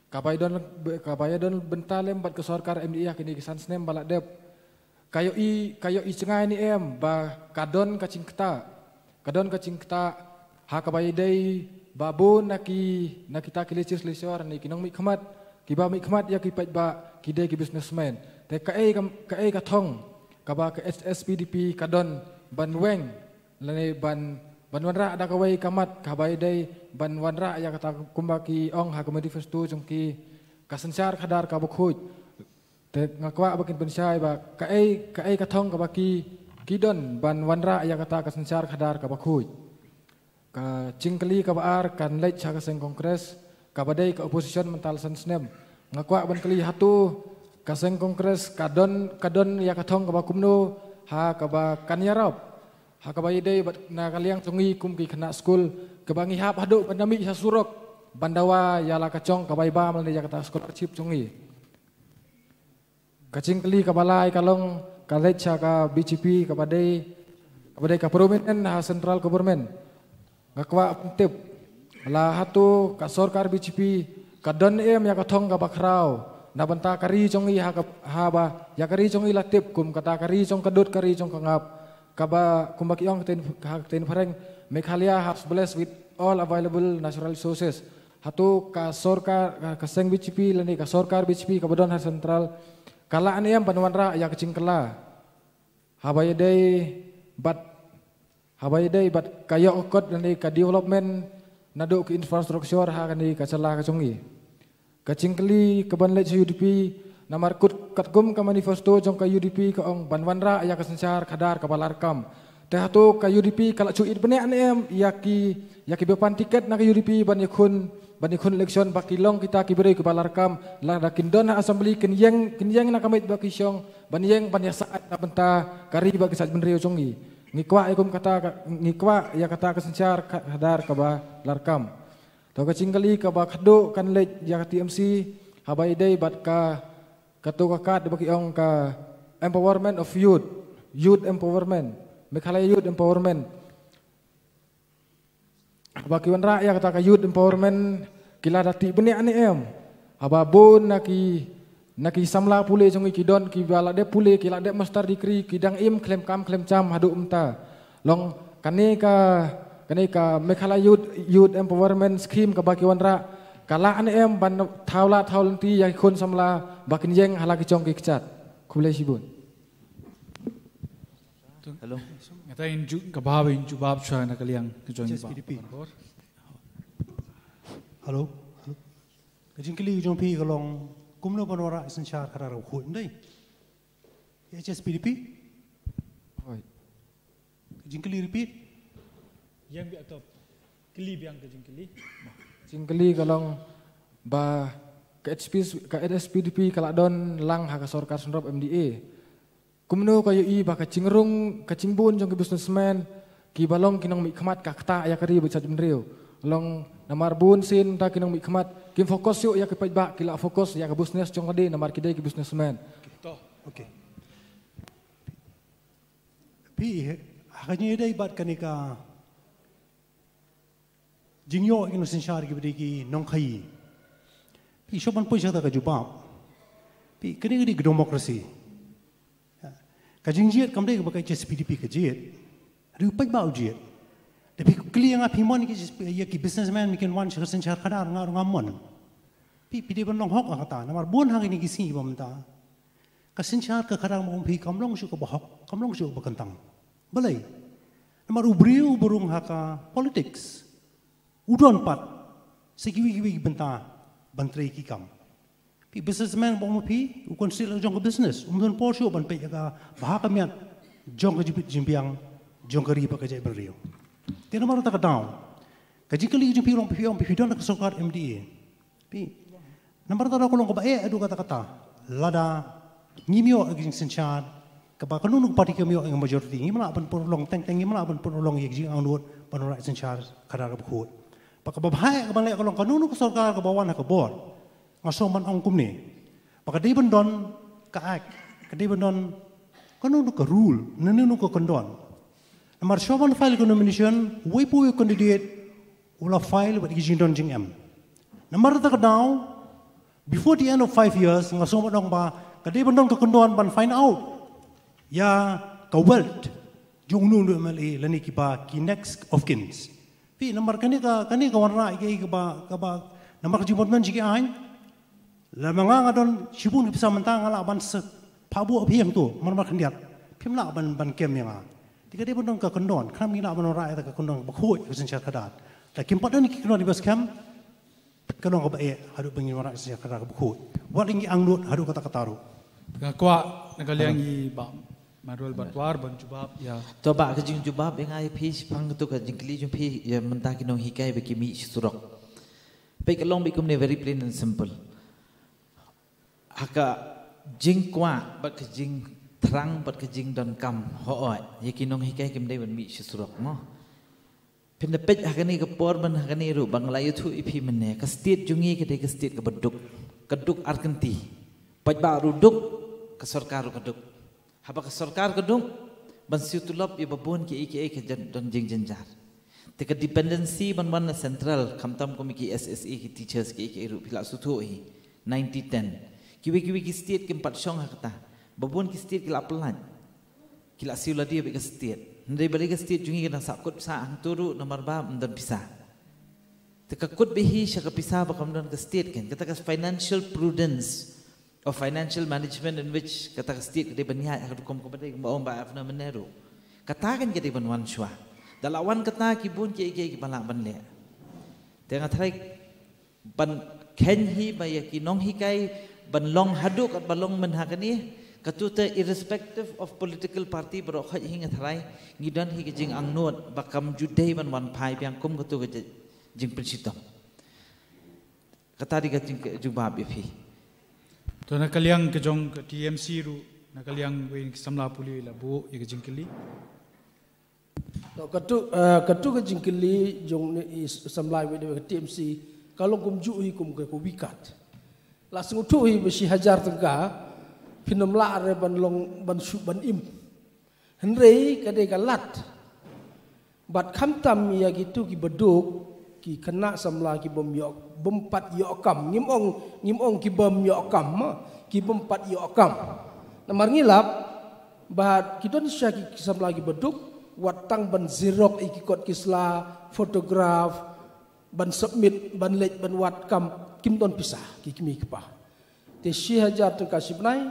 kabaya don bentalem bat ke sorkar MDI kini kisan snem balak dep. Kayo i cengai ni ba kadon kacing keta ha kabaya dai babun nakita kilecis lesor ni kinong mi khmat kiba mi khmat ya kipat ba kidai ki businessman. Te kae katong kaba ke SPDP kadon ban weng lane ban wanra ada kawai kamat kabai dai ban wanra ya kata kumbaki ong ha komedi festu jongki kasencar kadar kabukhuj te ngakwa bakin pensai ba kae katong kabaki kidon ban wanra ya kata kasencar kadar kabukhuj ka cingkeli kabar kan leit cha kaseng kongres kabadai ke opposition mental sensnem ngakwa ban keli hatu kaseng kongres kadon ya katong kaba kumno ha kaba kanyarap ha kaba ide na kaliang tungi kum ki kena school kebangi hap hadu pandami sa surok bandawa ya la kacong kaba iba mal ya kata scholarship tungi kacing keli kabalai kalong kalecha ka BCP kabadai ka prominent ha central government ngakwa pentip la hatu ka sorkar BCP kadon ya katong kaba krau na banta kari congi haba ya kari congi latip kum kata kari cong kedut kari cong kangap kaba kumbaki ong ten pareng Meghalaya has blessed with all available natural resources hatu ka sorkar kaseng BCP lani ka sorkar BCP kabadon har central kala aniam banwanra ya kecing kala habayadai bat kayo okot lani ka development nado ke infrastruktur ha kani ka celah ka congi kacingkeli keban lech UDP namar kut katgum ka manifesto jong ka UDP ka ong banwanra ya kasencar kadar ka balarkam teh tu ka UDP kala cuit bene anem yaki bepan tiket na ka UDP ban yakun election bakilong kita kibere ke balarkam la dakin don assembly kenyeng na kamit bakisyong banyeng ban ya saat na benta kari bagi sat benreo jongi ngikwa ya kata kasencar kadar ka balarkam to kacingkali ka bakdo kan lej ya TMC habai dai bat ka katu kakat bagi ong ka empowerment of youth empowerment Meghalaya youth empowerment bagi wanra ya kata ka youth empowerment kila dati beni ani haba bon nak samla pule jong ki don ki bala de pule ki la de master degree ki dang im klem kam klem cam hadu umta long kane ka Mekhala youth empowerment scheme ka baki wanra kala an em ban thawla thawlanti ya kon samla bakin jeng hala ki jong ki kchat khule sibun hello ngata in ju ka bab in ju bab chha na kaliang ki jong ba hello Kajingkili jong pi kalong kumno panora isensyar karara ukut ndai. HSPDP? Oi. Kajingkili repeat? Yang bi atau kili biang kajingkili? Jingkili kalong ba ka HSPDP kala don lang ha ka sorkar sendrop MDA. Kumno kayo i ba ka cingrung ka cingbun jong ki businessman ki balong kinong mi khmat ka kta ya kari becha jumreu. Long namar bun sin ta kinong mi khmat kim fokus yuk ya ke pajak kila fokus ya ke business jong kade namar kidai ke businessman. Okay. Pi hakanya dai bat kanika jingyo ino sensyar ki bidiki nong khai. Pi soban pun syata ka jubab. Pi kene di demokrasi. Ka jingjiat kamdai ka bakai HSPDP ka jiat. Ru pajak ujiat. Tapi kalian apa himon ki businessman mungkin wan syarsen syar kadar ngamon. Pi dia pun long hok kata, namar buan hari ni kisi bamta. Kasen syar ke kadar mau pi kamlong syuk bahok, kamlong syuk berkentang. Balai. Namar ubriu burung haka politics. Udon pat. Sekiwi benta bantrai ki kam. Pi businessman mau pi ukon sil jong ke business. Umdon pol syuk ban pe ka bahaka miat jong ke jipit jimpiang jong ke ri pa ka jai beriu. Tiada maru tak down. Kaji kali jumpi orang pi don nak sokar MDA. Pi. Nampak tak aku long kebaik adu kata-kata. Lada ngimio aging senchar. Keba kanunu parti kemio yang majoriti. Ngimala ban long teng ngimala ban long yang jing anut ban orang senchar kadar berkhut. Pak kebahai kebalai kalau kanunu sokar kebawan ke board. Ngasoman angkum ni. Pak kadai ban don ke act. Kadai ban don kanunu ke rule. Nenu ke kondon. Namar syawan file ke nomination, wipu candidate ula file buat kijindon jing M. Namar tak kedau, before the end of 5 years, ngasom dong ba, kadai bandong kekenduan ban find out, ya ka wealth, jung nunu MLA lani kiba ki next of kins. Pi namar kani ka warna iki ba namar jibon man jiki ain, la manga ngadon sibun bisa mentang ala ban se pabu apiang tu, namar kandiat, pim la ban kem yang Tiga dia pun ke kendon, kami nak menorang itu ke kendon, berkhuat ke senjata kadat. Tapi pada ni kendon di bas camp, kendon ke baik, hadut bengin orang senjata kadat berkhuat. Buat ini anglut, hadut kata taru. Kuat, nak liang i bam, marul batwar, ban jubab, ya. Coba kejing jubab yang ayah pis, pang tu kejing keli jumpi, ya mentah kinong hikai bagi mi surok. Baik long bikum ni very plain and simple. Haka jing kuat, bak kejing terang bat kejing dan kam hooi yakinong hikai kim dai ban mi surok mo pendepet hakani ke por ban hakani ru banglayu thu ipi menne ka state jungi ke dai ka state ka beduk keduk arkanti pajba ru duk ka sarkar ru keduk haba ka sarkar keduk ban situlop i babon ki iki ke dan jing jenjar te ka dependency ban central kamtam komiki SSE ki teachers ki iki ru phila suthu hi 90-10 kiwi ki state kim pat song hakata babon ki state kila pelan kila siula dia bagi state ndai balik state jungi kena sakut sa turu nomor ba dan pisah tekakut behi syaka pisah bakam dan ke state kan kata financial prudence or financial management in which kata state kede baniat hadu kom kepada baong ba afna meneru kata kan kede banwan sywa dalawan kata kibun ki balak ban le tengah trai ban kenhi ba yakinong hikai ban long hadu kat balong men hakani Katuta irrespective of political party berok hingga tharai ngidan hi jing angnot bakam judai ban wan pai piang kum katu ke jing princitom kata di jing jubab ipi to nakaliang ke jong ke TMC ru nakaliang we samla puli la bu ye jing kili to katu ke jing kili jong ni samla we ke TMC kalau kum ju hi kum ke wikat langsung tu hi besi hajar tengah Pinam la are ban long ban su ban im. Henrei kadai kalat. Bat kam tam ya gitu ki beduk ki kena samla ki bompat yokam ngimong ki bom yokam ki bompat yokam namar ngilap bahat kita ni syaki samla ki beduk watang ban zirok ikikot kisla fotograf ban submit ban lej ban wat kam kim don pisah ki kimi kepah te syihajar tu kasibnai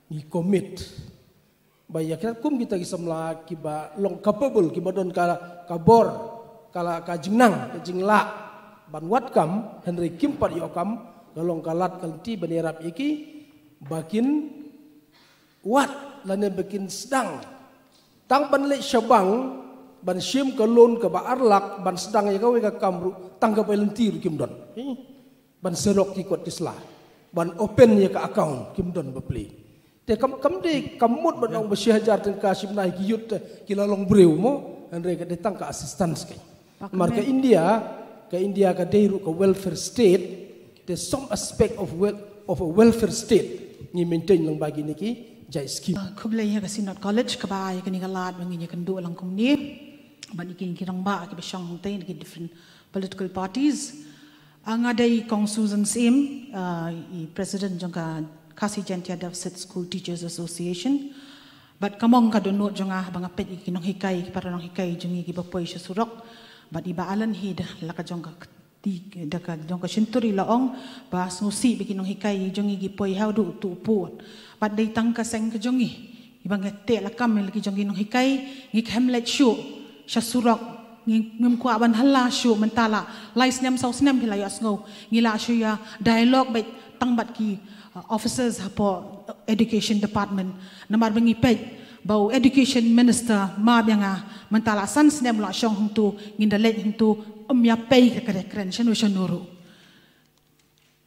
ni commit bayak kum kita kisamla kiba long capable kiba don kala kabor kala kajingnang kajingla ban wat kam henry kimpat yokam long kalat kalti banirap iki bakin wat lane bakin sedang tang ban le syabang ban syim kalon ka ba arlak ban sedang ya kawe ka kamru tangga balentir kim don ban serok kikot kisla ban open ya ka account kim don bapli te kam de kamut ban ong besyajar ten kasim nai kiyut kilalong breu mo andre ka detang ka assistance kai marka India ka deiru ka welfare state there's some aspect of a welfare state ni maintain lang bagi niki jai scheme kublai ya ka Sinod College ka ba ya kani galat mangi ya kandu lang kumni ban ikin kirang ba ka besyang tay niki different political parties ang adai kong Susan Sim i president jangka Kasi Jantia Deficit School Teachers Association. But kamong kadunod jonga bang apet ikinong hikay para nang hikay jongi gibapoy siya surok. But iba alan hid laka jongka daka jongka sinturi laong ba susi bikinong hikay jongi gipoy how do to put. But day tangka seng ka jongi ibang ete lakam lagi jongi nong hikay ngik hamlet show siya surok ngim ko aban hala show mentala lais nem saus nem hilay asngo ngila siya dialogue bait tangbat ki officers hapo education department namar bengi pej bau education minister ma bianga mentala sans nem la syong hungtu ngindalet hungtu umya pej ka kren syanu syanuru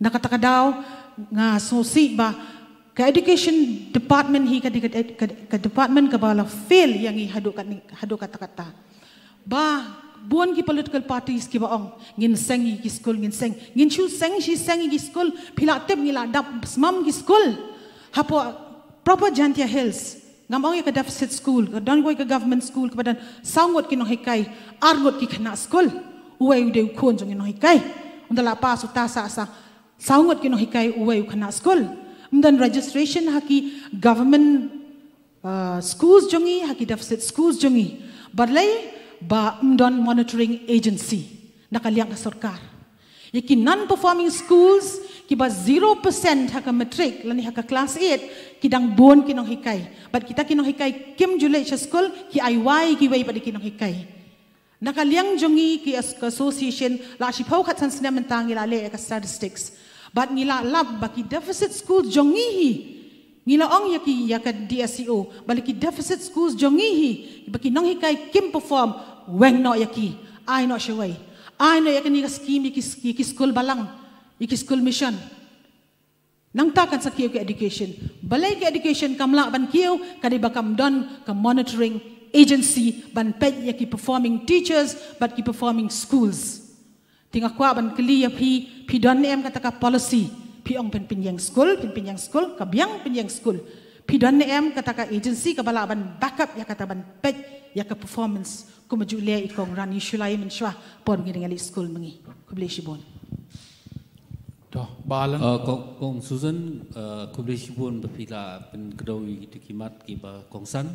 nakatakadaw nga sosi ba ka education department hi ka department ka bala fail yang i hadu kata ba buon ki political parties ki baong ngin sengi ki school ngin chu seng shi sengi ki school phila tep ngila dap smam ki school hapo proper Jantia Hills ngamong ka deficit school ka don ka government school ka badan sangot ki no hikay argot ki kana school uway ude kon jong no hikay undala pa su ta sa sangot ki no hikay uway kana school mdan registration haki government schools jongi haki deficit schools jongi barlay ba mdon monitoring agency nakaliang ka sarkar yaki non-performing schools kiba 0% haka matric lani haka class 8 kidang bon kinong hikay but kita kinong hikay kim julay sa school ki IY kiway pa di kinong hikay nakaliang jongi ki association la sipaw kat san sinamentang ilale ka statistics but ngila lab baki deficit schools jongi hi Ngilaong yaka DSCO baliki deficit schools jongihi baki nang hikay kim perform weng no yaki ay no shaway ay no yaki ni scheme yaki school balang yaki school mission nang takan sa kiyo ka education balay ka education kamla ban kiyo kadi bakam don ka monitoring agency ban pet yaki performing teachers but ki performing schools tinga kwa ban kliya pi don em kataka policy piong pinpinyang school kabyang pinyang school pidon em kataka agency kabalaban backup ya kataban pet ya ka performance kumajule ikong ran usually menshwa por ngiringali school mangi kuble shibon to balan kong Susan kuble shibon bapila pen kedawi kimat ki ba kongsan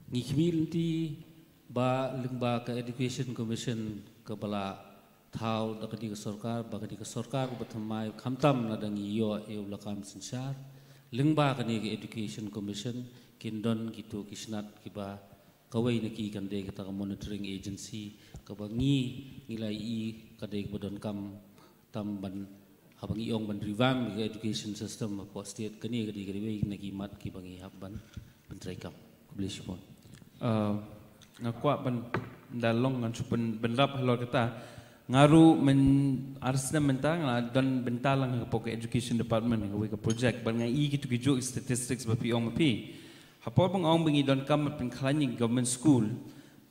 ngikmil ti ba lengba ka education commission kabala thau dakadi ka sarkar batamai khamtam na dangi yo eulakam sinsar lingba kani ka education commission kindon gitu kisnat kiba kawai naki kande kita monitoring agency kabangi ngilai i kade bodon kam tamban habangi ong ban revamp ka education system po state kani kadi kadi naki mat kibangi habban pentrai kam bless you ngakwa ban dalong ngan supen benlap halor kita ngaru arsna mentang la don bentalang ka pok education department ngawi ka project ban ngai gitu gijo statistics ba piong mapi hapor bang ong bingi don kam pin khalani government school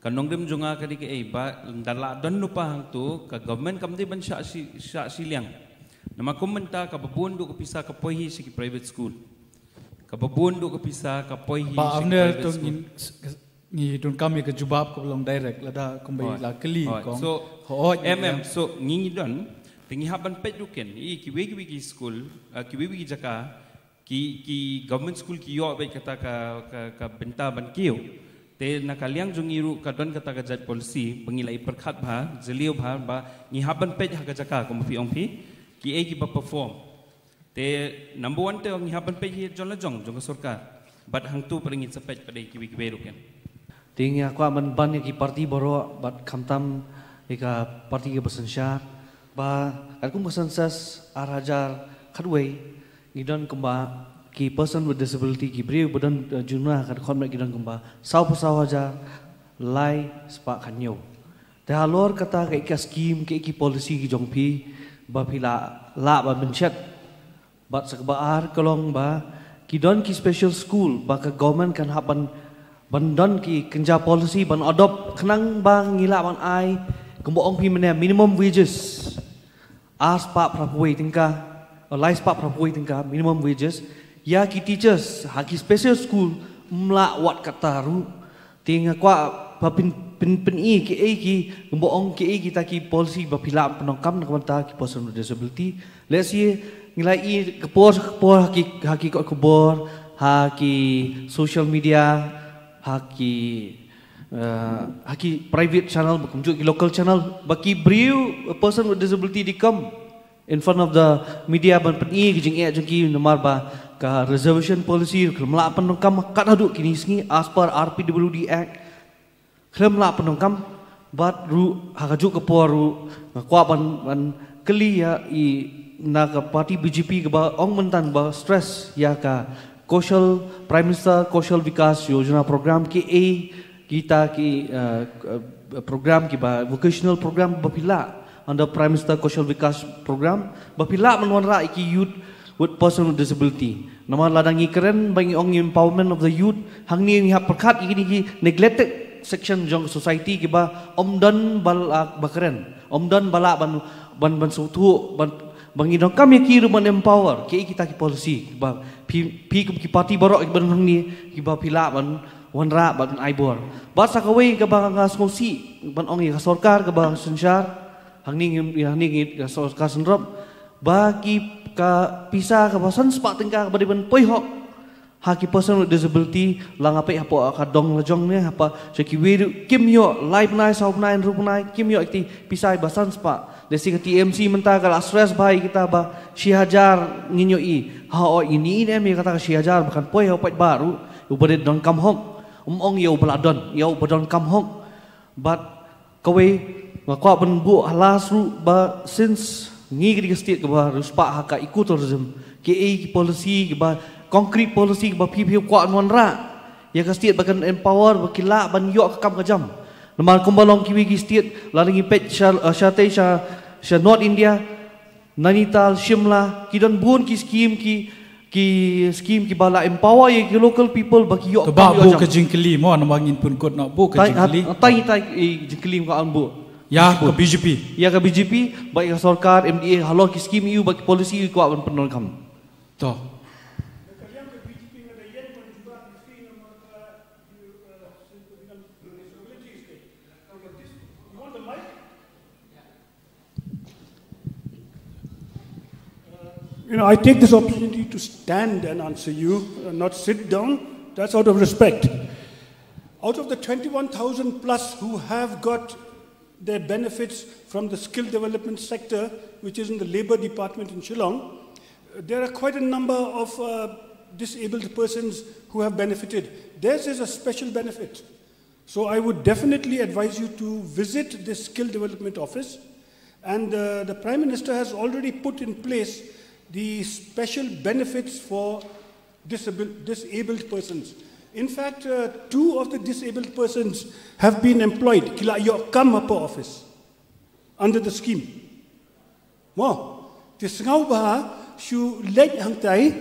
kanong dem jonga ka di ka ba dala don lupa hang tu ka government kam di ban sya liang nama komenta ka babundo ka pisa ka pohi si private school ka babundo ka pisa ka pohi ba amner to Ni dun kami ke jubab ke belum direct lada kembali la keli kong. So so ngi don tingi haban pejuken I ki wegi school ki wegi jaka ki government school ki yo be kata ka benta ban kiu te nakaliang jungiru kadon kata ka jat policy bangilai perkhat bha jeliu bha ba ngi haban pej ha jaka ko mpi ongpi ki ki ba perform te number 1 te ngi haban pej hi jon la jong sarkar but hang tu peringi sepej pada ki wegi beruken Tingi aku aman ban ki parti boro bat kamtam ika parti ke besensyar ba aku besensas arajar kadway ngidon kemba ki person with disability ki brio badan jumlah kad khon mek ngidon kemba sau pasau aja lai spa khanyo te halor kata ke ka scheme ke ki policy ki jongpi ba phila la ba benchet bat sakbaar kolong ba ki don ki special school ba ka government kan hapan bandon ki kenja policy ban adopt khnang bang ngila ban ai kembo ong pi mene minimum wages as pa prapoi tingka life pa prapoi tingka minimum wages ya ki teachers ha ki special school mla wat kataru tinga kwa papin pin i ki kembo ong ki kita ki policy ba pila penongkam nak manta ki person with disability let's see ngila I kepor ha ki kebor ha ki social media haki private channel bukan local channel baki brio a person with disability di come in front of the media ban peni kijing jengki nomor ba ka reservation policy kemla penongkam kat haduk kini singi as per RPWD Act kemla penongkam bat ru hakajuk kepor ru kwa ban keli ya I naga parti BJP ke ba ong mentan ba stress ya ka Kaushal Prime Minister Kaushal Vikas Yojana program ki kita ki program ki ba vocational program bapila under Prime Minister Kaushal Vikas program bapila menwanra ki youth with person with disability nama ladangi keren bangi ong empowerment of the youth hang ni hap perkat ini ki neglected section jong society ki ba omdan bal bakeren omdan bala ban sutu ban bangi dong kami ki ruman empower ki kita ki policy ba pi ki parti borok ban ni ki ba pila ban wanra ban aibor ba sakawai ka ba nga skosi ban ong ka sarkar ka ba sensyar hangning ka sarkar senrop ba ki ka pisa ka ba san spa tingka ba ban poihok ha ki person with disability lang ape hapo ka dong lajong ne apa ki wiru kim yo live nai sau nai rup nai kim yo ti pisai ba san spa desi ke TMC mentah kalau stress baik kita bah syihajar nginyo I ha ini mi kata syihajar bukan poi opat baru ubade don kam hong ong yo beladon yo badon kam hong but kawe ngakwa benbu halas ru ba since ngi ke state ke ba ruspa haka ecotourism ke policy ke ba concrete policy ke ba pi kwa anwanra ya ke state bakan empower bakila ban yo kam kajam Namal kumbalong kiwi state lalangi pet syate sya North India Nainital Shimla kidon bun ki scheme ki bala empower ye ki local people baki yo ba bu ke jingkeli mo namangin pun kot nak bu ke jingkeli tai jingkeli ka anbu ya ke BJP baik sarkar MDA halor ki scheme you baki policy you ko ban penon kam to I take this opportunity to stand and answer you, not sit down. That's out of respect. Out of the 21,000 plus who have got their benefits from the skill development sector, which is in the Labour Department in Shillong, there are quite a number of disabled persons who have benefited. Theirs is a special benefit. So I would definitely advise you to visit the Skill Development Office. And the Prime Minister has already put in place the special benefits for disabled persons. In fact, 2 of the disabled persons have been employed kila yo kam apa office under the scheme. Mo, tisngau ba shu lej hangtai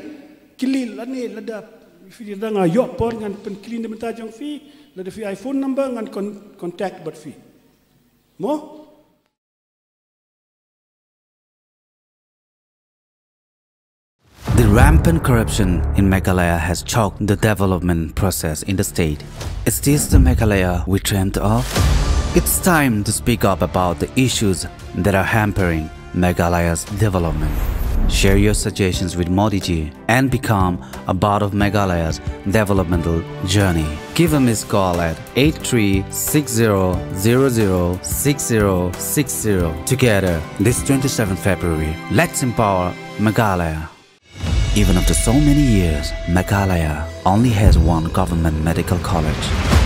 kili lani lada fi danga yo por ngan pen kili nementa jong fi lada fi iPhone number ngan contact but fi. Mo The rampant corruption in Meghalaya has choked the development process in the state. Is this the Meghalaya we dreamt of? It's time to speak up about the issues that are hampering Meghalaya's development. Share your suggestions with Modi ji and become a part of Meghalaya's developmental journey. Give a missed call at 8360006060. Together, this 27th February, let's empower Meghalaya. Even after so many years, Meghalaya only has one government medical college.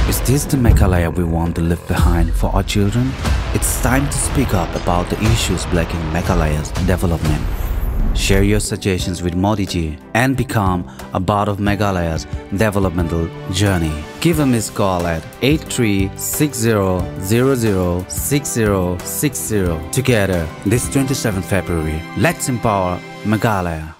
Is this the Meghalaya we want to leave behind for our children? It's time to speak up about the issues blocking Meghalaya's development. Share your suggestions with Modi ji and become a part of Meghalaya's developmental journey. Give a missed call at 8360006060. Together, this 27th February, let's empower Meghalaya.